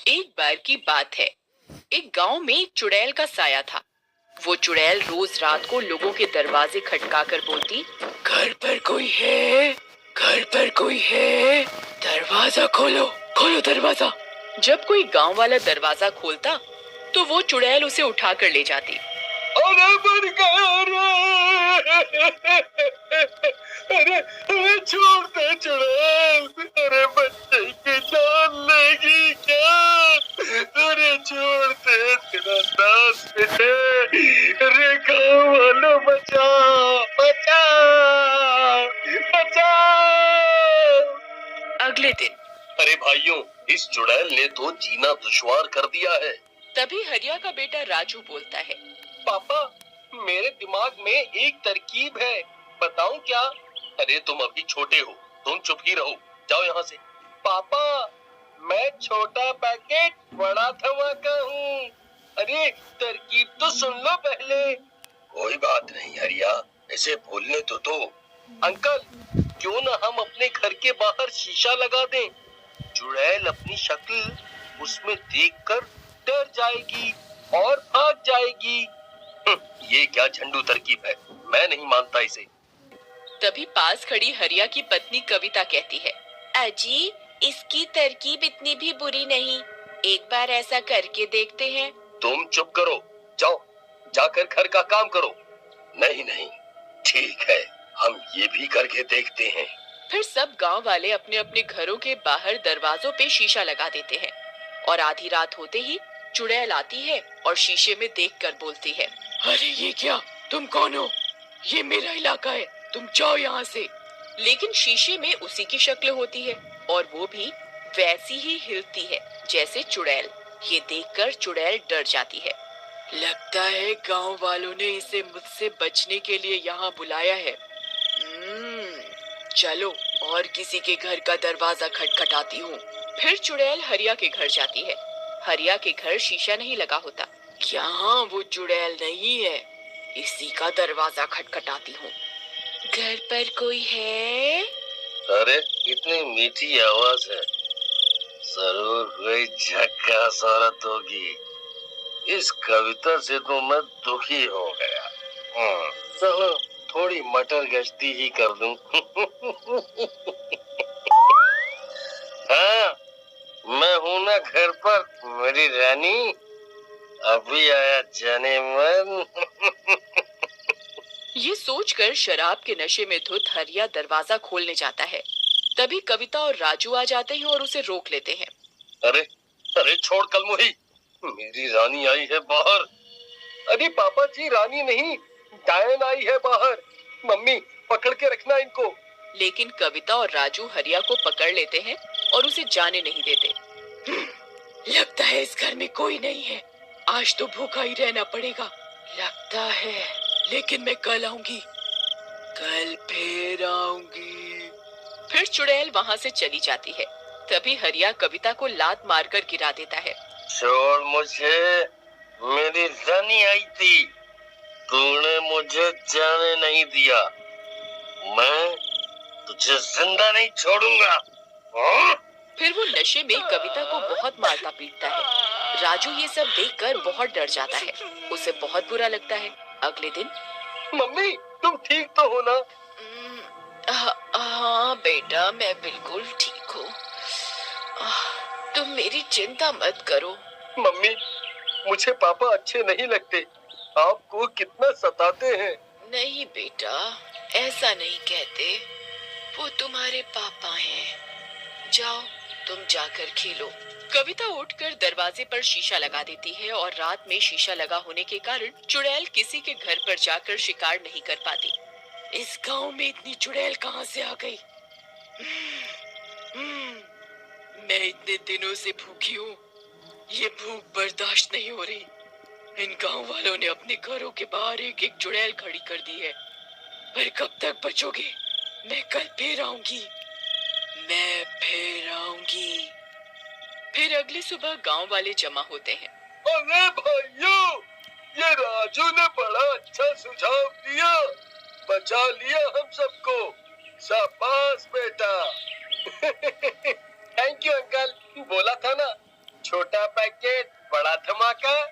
एक बार की बात है। एक गांव में एक चुड़ैल का साया था। वो चुड़ैल रोज रात को लोगों के दरवाजे खटकाकर बोलती, घर पर कोई है, घर पर कोई है, दरवाजा खोलो, खोलो दरवाजा। जब कोई गांव वाला दरवाजा खोलता तो वो चुड़ैल उसे उठाकर ले जाती। अरे मर गया अरे अरे छोड़ दे चुड़ैल, अरे बच्चे की जान लेगी क्या? अरे छोड़ दे, तेरा नाश मिटे। अरे गाँव वालों बचाओ, बचाओ, बचाओ। अगले दिन, अरे भाइयों, इस चुड़ैल ने तो जीना दुश्वार कर दिया है। तभी हरिया का बेटा राजू बोलता है, पापा, मेरे दिमाग में एक तरकीब है, बताऊं क्या? अरे तुम अभी छोटे हो, तुम चुप ही रहो, जाओ यहाँ से। पापा, मैं छोटा पैकेट बड़ा धमाका हूँ। अरे तरकीब तो सुन लो पहले। कोई बात नहीं हरिया, ऐसे बोलने तो दो। अंकल, क्यों ना हम अपने घर के बाहर शीशा लगा दें? चुड़ैल अपनी शक्ल उसमें देखकर डर जाएगी और भाग जाएगी। ये क्या झंडू तरकीब है, मैं नहीं मानता इसे। तभी पास खड़ी हरिया की पत्नी कविता कहती है, अजी, इसकी तरकीब इतनी भी बुरी नहीं, एक बार ऐसा करके देखते हैं। तुम चुप करो, जाओ, जाकर घर का काम करो। नहीं नहीं, ठीक है, हम ये भी करके देखते हैं। फिर सब गांव वाले अपने अपने घरों के बाहर दरवाजों पे शीशा लगा देते हैं और आधी रात होते ही चुड़ैल आती है और शीशे में देखकर बोलती है, अरे ये क्या, तुम कौन हो? ये मेरा इलाका है, तुम जाओ यहाँ से। लेकिन शीशे में उसी की शक्ल होती है और वो भी वैसी ही हिलती है जैसे चुड़ैल। ये देखकर चुड़ैल डर जाती है। लगता है गांव वालों ने इसे मुझसे बचने के लिए यहाँ बुलाया है। चलो और किसी के घर का दरवाजा खटखटाती हूँ। फिर चुड़ैल हरिया के घर जाती है। हरिया के घर शीशा नहीं लगा होता। यहाँ वो चुड़ैल नहीं है, इसी का दरवाजा खटखटाती हूँ। घर पर कोई है? अरे इतनी मीठी आवाज है, जरूर कोई झक्कास औरत होगी। इस कविता से तो मैं दुखी हो गया। चलो थोड़ी मटर गश्ती ही कर दूं। हाँ, मैं हूँ ना घर पर, मेरी रानी, अभी आया जाने मन। ये सोचकर शराब के नशे में धुत हरिया दरवाजा खोलने जाता है। तभी कविता और राजू आ जाते हैं और उसे रोक लेते हैं। अरे अरे छोड़ कलमुही, मेरी रानी आई है बाहर। अरे पापा जी, रानी नहीं, डायन आई है बाहर। मम्मी, पकड़ के रखना इनको। लेकिन कविता और राजू हरिया को पकड़ लेते हैं और उसे जाने नहीं देते। लगता है इस घर में कोई नहीं है, आज तो भूखा ही रहना पड़ेगा। लगता है, लेकिन मैं कल आऊंगी, कल फिर आऊंगी। फिर चुड़ैल वहाँ से चली जाती है। तभी हरिया कविता को लात मारकर गिरा देता है। छोड़ मुझे, मेरी रानी आई थी, तूने मुझे जाने नहीं दिया, मैं तुझे जिंदा नहीं छोड़ूंगा। फिर वो नशे में कविता को बहुत मारता पीटता है। राजू ये सब देखकर बहुत डर जाता है, उसे बहुत बुरा लगता है। अगले दिन, मम्मी, तुम ठीक तो हो ना? हाँ बेटा, मैं बिल्कुल ठीक हूँ, तुम मेरी चिंता मत करो। मम्मी, मुझे पापा अच्छे नहीं लगते, आपको कितना सताते हैं। नहीं बेटा, ऐसा नहीं कहते, वो तुम्हारे पापा हैं। जाओ, तुम जाकर खेलो। कविता उठकर दरवाजे पर शीशा लगा देती है और रात में शीशा लगा होने के कारण चुड़ैल किसी के घर पर जाकर शिकार नहीं कर पाती। इस गांव में इतनी चुड़ैल कहाँ से आ गई? मैं इतने दिनों से भूखी हूँ, ये भूख बर्दाश्त नहीं हो रही। इन गांव वालों ने अपने घरों के बाहर एक एक चुड़ैल खड़ी कर दी है, पर कब तक बचोगे? मैं कल फिर आऊंगी, मैं फिर आऊंगी। फिर अगली सुबह गांव वाले जमा होते हैं। अरे भाइयों, ये राजू ने बड़ा अच्छा सुझाव दिया, बचा लिया हम सबको, शाबाश बेटा। थैंक यू अंकल, बोला था ना, छोटा पैकेट बड़ा धमाका।